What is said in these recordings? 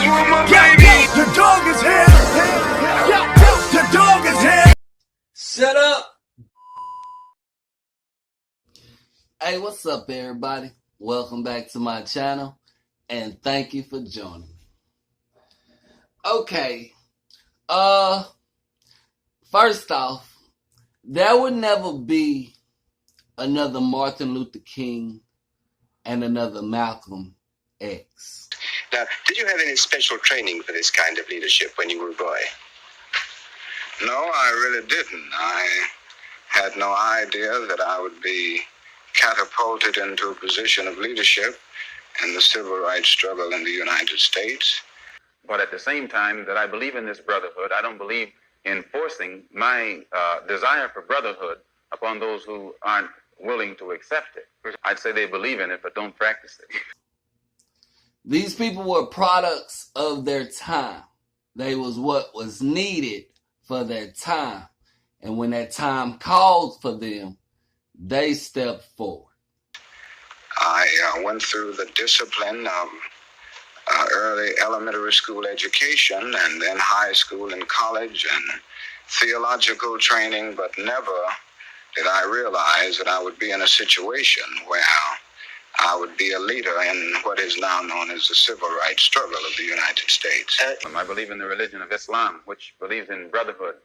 want my baby. The dog is here. The dog is here. Shut up. Hey, what's up, everybody? Welcome back to my channel, and thank you for joining me. Okay, first off, there would never be another Martin Luther King and another Malcolm X. Now, did you have any special training for this kind of leadership when you were a boy? No, I really didn't. I had no idea that I would be catapulted into a position of leadership in the civil rights struggle in the United States. But at the same time that I believe in this brotherhood, I don't believe in forcing my desire for brotherhood upon those who aren't willing to accept it. I'd say they believe in it, but don't practice it. These people were products of their time. They was what was needed for their time. And when that time called for them, they stepped forward. I went through the discipline of early elementary school education and then high school and college and theological training, but never did I realize that I would be in a situation where I would be a leader in what is now known as the civil rights struggle of the United States. I believe in the religion of Islam, which believes in brotherhood,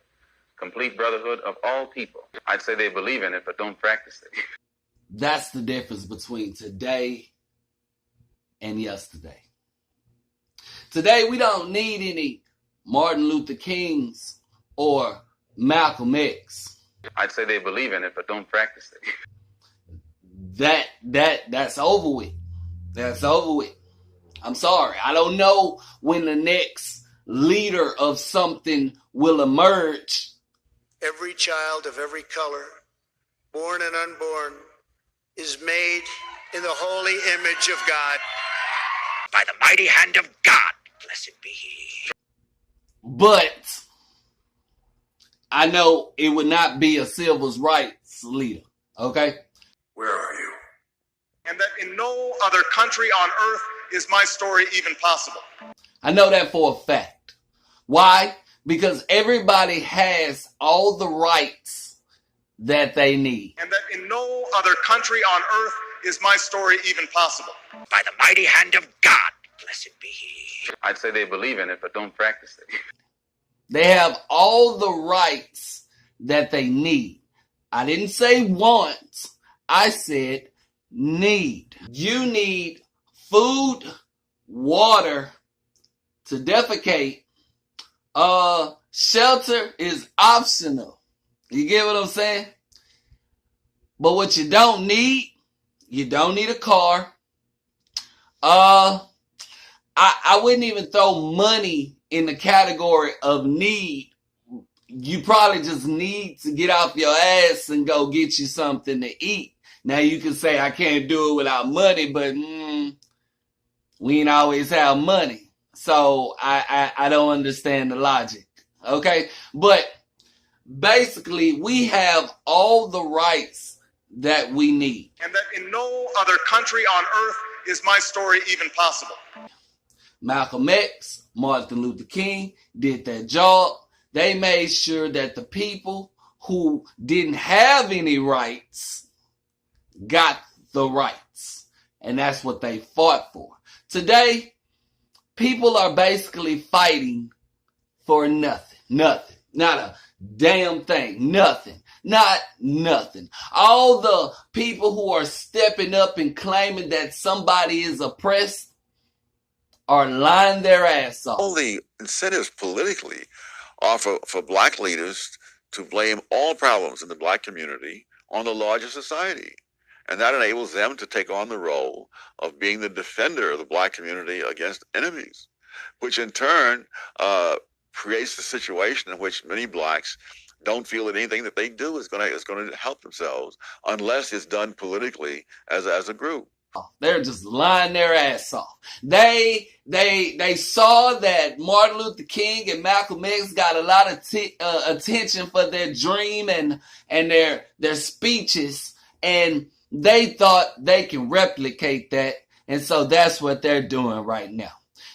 complete brotherhood of all people. I'd say they believe in it, but don't practice it. That's the difference between today and yesterday. Today, we don't need any Martin Luther Kings or Malcolm X. I'd say they believe in it, but don't practice it. That's over with. That's over with. I'm sorry. I don't know when the next leader of something will emerge. Every child of every color, born and unborn, is made in the holy image of God. By the mighty hand of God, blessed be he. But I know it would not be a civil rights leader, okay? Where are you? And that in no other country on earth is my story even possible. I know that for a fact. Why? Because everybody has all the rights that they need. And that in no other country on earth is my story even possible. By the mighty hand of God, blessed be he. I'd say they believe in it, but don't practice it. They have all the rights that they need. I didn't say want. I said need. You need food, water to defecate. Shelter is optional. You get what I'm saying? But what you don't need a car. I wouldn't even throw money in the category of need. You probably just need to get off your ass and go get you something to eat. Now you can say I can't do it without money, but we ain't always have money. So I don't understand the logic. Okay? But basically we have all the rights that we need. And that in no other country on earth is my story even possible. Malcolm X, Martin Luther King did their job. They made sure that the people who didn't have any rights got the rights. And that's what they fought for. Today, people are basically fighting for nothing. Nothing. Not a damn thing. Nothing. Not nothing. All the people who are stepping up and claiming that somebody is oppressed are lying their ass off. All the incentives politically are for black leaders to blame all problems in the black community on the larger society. And that enables them to take on the role of being the defender of the black community against enemies, which in turn creates the situation in which many blacks don't feel that anything that they do is going to help themselves unless it's done politically as a group. They're just lying their ass off. They saw that Martin Luther King and Malcolm X got a lot of attention for their dream and their speeches, and they thought they can replicate that, and so that's what they're doing right now.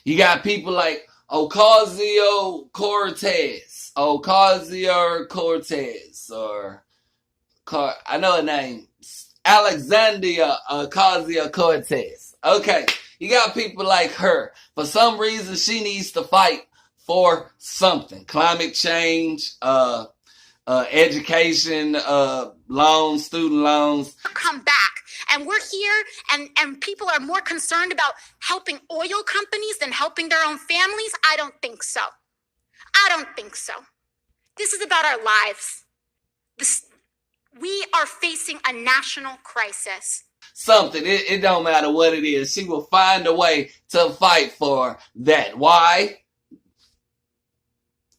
You got people like Ocasio-Cortez, or I know her name, Alexandria Ocasio-Cortez. Okay, you got people like her. For some reason, she needs to fight for something. Climate change, education, loans, student loans. Come back. And we're here, and people are more concerned about helping oil companies than helping their own families? I don't think so. I don't think so. This is about our lives. We are facing a national crisis. Something. It don't matter what it is. She will find a way to fight for that. Why?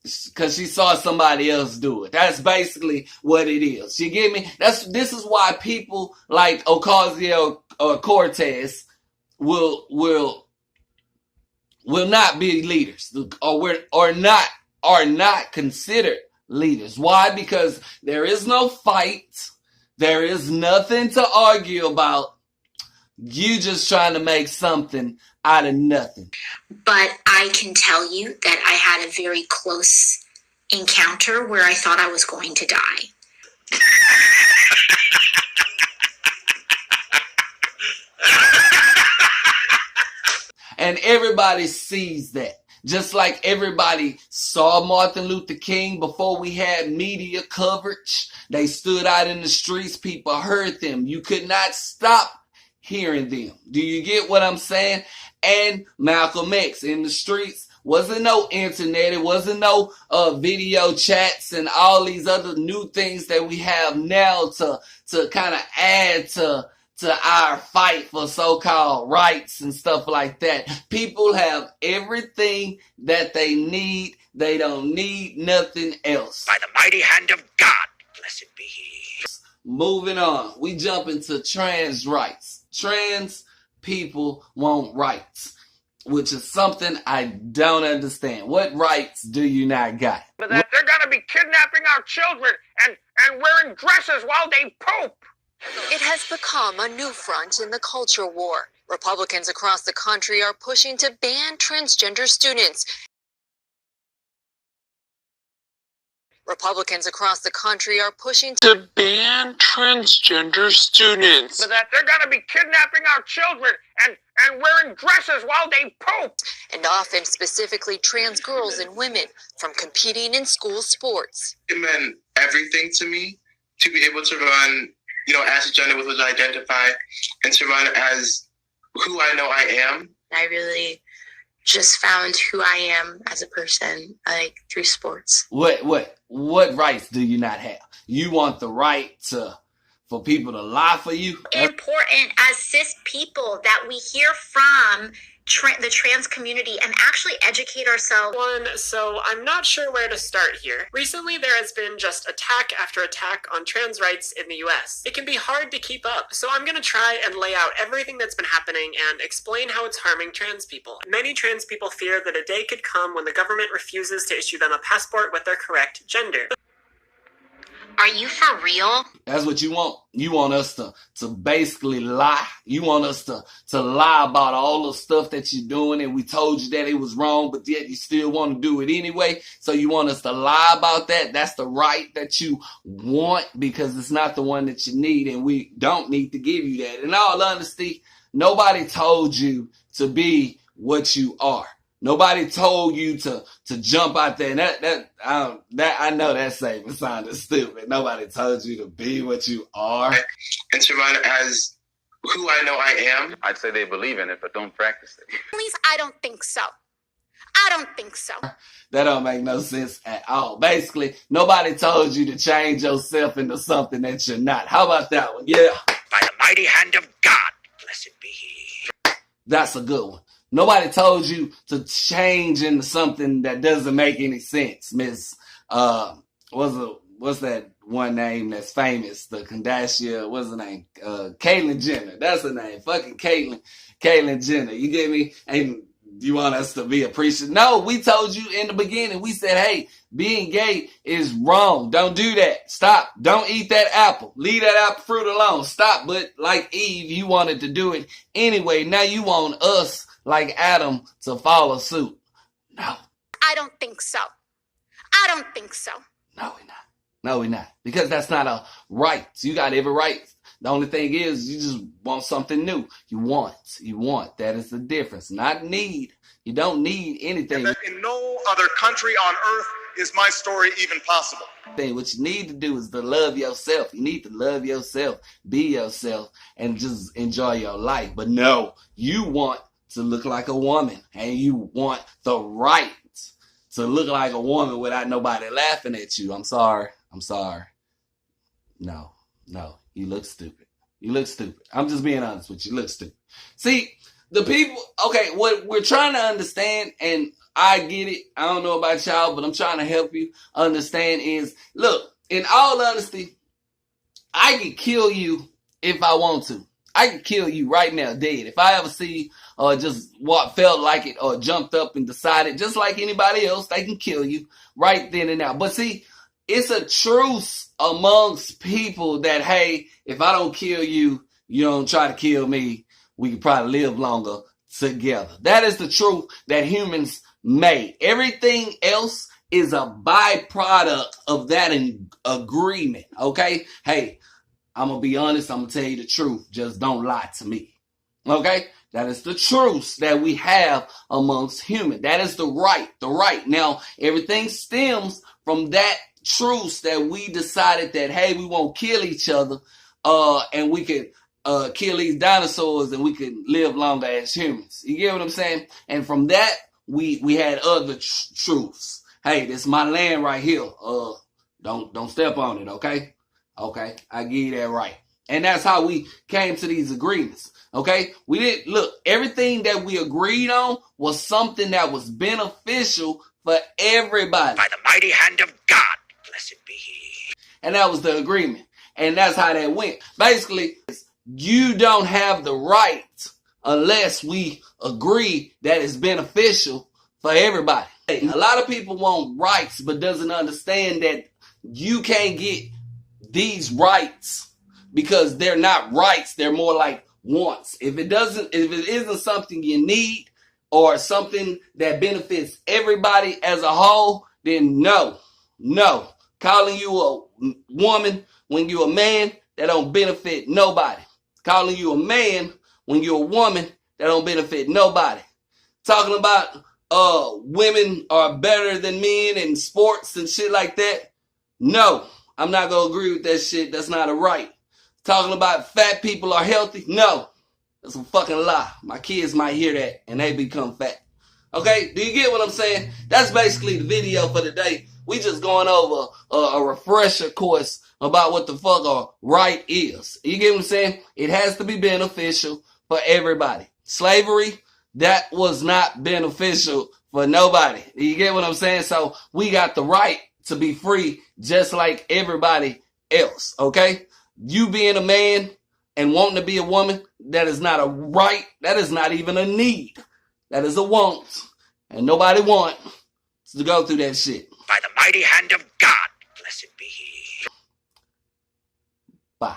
Because she saw somebody else do it. That's basically what it is. You get me? This is why people like Ocasio-Cortez will not be leaders, or not considered leaders. Why? Because there is no fight. There is nothing to argue about. You just trying to make something out of nothing. But I can tell you that I had a very close encounter where I thought I was going to die. And everybody sees that. Just like everybody saw Martin Luther King before we had media coverage. They stood out in the streets. People heard them. You could not stop hearing them. Do you get what I'm saying? And Malcolm X in the streets. Wasn't no internet. It wasn't no video chats and all these other new things that we have now to kind of add to our fight for so-called rights and stuff like that. People have everything that they need. They don't need nothing else. By the mighty hand of God, blessed be he. Moving on. We jump into trans rights. Trans people want rights, which is something I don't understand. What rights do you not got? But that they're going to be kidnapping our children and wearing dresses while they poop. It has become a new front in the culture war. Republicans across the country are pushing to ban transgender students. Republicans across the country are pushing to ban transgender students. But that they're going to be kidnapping our children and wearing dresses while they poop. And often specifically trans girls and women from competing in school sports. It meant everything to me to be able to run, as a gender with which I identify, and to run as who I know I am. I really just found who I am as a person, through sports. What rights do you not have? You want the right for people to lie for you? Important as cis people that we hear from the trans community and actually educate ourselves. So I'm not sure where to start here. Recently, there has been just attack after attack on trans rights in the US. It can be hard to keep up, so I'm gonna try and lay out everything that's been happening and explain how it's harming trans people. Many trans people fear that a day could come when the government refuses to issue them a passport with their correct gender. Are you for real? That's what you want. You want us to basically lie. You want us to lie about all the stuff that you're doing, and we told you that it was wrong, but yet you still want to do it anyway. So you want us to lie about that. That's the right that you want, because it's not the one that you need, and we don't need to give you that. In all honesty, nobody told you to be what you are. Nobody told you to jump out there. And I know that statement sounded stupid. Nobody told you to be what you are. And to run as who I know I am. I'd say they believe in it, but don't practice it. At least I don't think so. I don't think so. That don't make no sense at all. Basically, nobody told you to change yourself into something that you're not. How about that one? Yeah. By the mighty hand of God, blessed be he. That's a good one. Nobody told you to change into something that doesn't make any sense, Miss. What's that one name that's famous? The Kardashian. What's her name? Caitlyn Jenner. That's her name. Fucking Caitlyn Jenner. You get me? And you want us to be appreciative? No, we told you in the beginning. We said, hey, being gay is wrong. Don't do that. Stop. Don't eat that apple. Leave that apple fruit alone. Stop. But like Eve, you wanted to do it anyway. Now you want us like Adam to follow suit? No. I don't think so. I don't think so. No, we're not. No, we're not. Because that's not a right. You got every right. The only thing is you just want something new. You want. That is the difference. Not need. You don't need anything. And that in no other country on earth is my story even possible. What you need to do is to love yourself. You need to love yourself, be yourself, and just enjoy your life. But no, you want to look like a woman, and you want the right to look like a woman without nobody laughing at you. I'm sorry. No, you look stupid. I'm just being honest with you. You look stupid. See, the people, okay, what we're trying to understand, and I get it, I don't know about y'all, but I'm trying to help you understand is, look, in all honesty, I could kill you if I want to. I could kill you right now, dead. If I ever see you or just felt like it or jumped up and decided, just like anybody else, they can kill you right then and now. But see, it's a truce amongst people that, hey, if I don't kill you, you don't try to kill me, we could probably live longer together. That is the truth that humans made. Everything else is a byproduct of that agreement, okay? Hey, I'm going to be honest. I'm going to tell you the truth. Just don't lie to me, okay? That is the truth that we have amongst humans. That is the right. Now, everything stems from that truth that we decided that, hey, we won't kill each other and we can kill these dinosaurs and we can live longer as humans. You get what I'm saying? And from that, we had other truths. Hey, this is my land right here. Don't step on it, okay? Okay, I give you that right. And that's how we came to these agreements, okay? We didn't, look, everything that we agreed on was something that was beneficial for everybody. By the mighty hand of God, blessed be he. And that was the agreement. And that's how that went. Basically, you don't have the right unless we agree that it's beneficial for everybody. A lot of people want rights, but doesn't understand that you can't get these rights because they're not rights. They're more like wants. If it isn't something you need or something that benefits everybody as a whole, then no. Calling you a woman when you're a man, that don't benefit nobody. Calling you a man when you're a woman, that don't benefit nobody. Talking about women are better than men in sports and shit like that. No, I'm not going to agree with that shit. That's not a right. Talking about fat people are healthy. No, that's a fucking lie. My kids might hear that and they become fat. Okay, do you get what I'm saying? That's basically the video for today. We just going over a refresher course about what the fuck a right is. You get what I'm saying? It has to be beneficial for everybody. Slavery, that was not beneficial for nobody. You get what I'm saying? So we got the right to be free just like everybody else, okay? You being a man and wanting to be a woman, that is not a right. That is not even a need. That is a want. And nobody wants to go through that shit. By the mighty hand of God, blessed be he. Bye.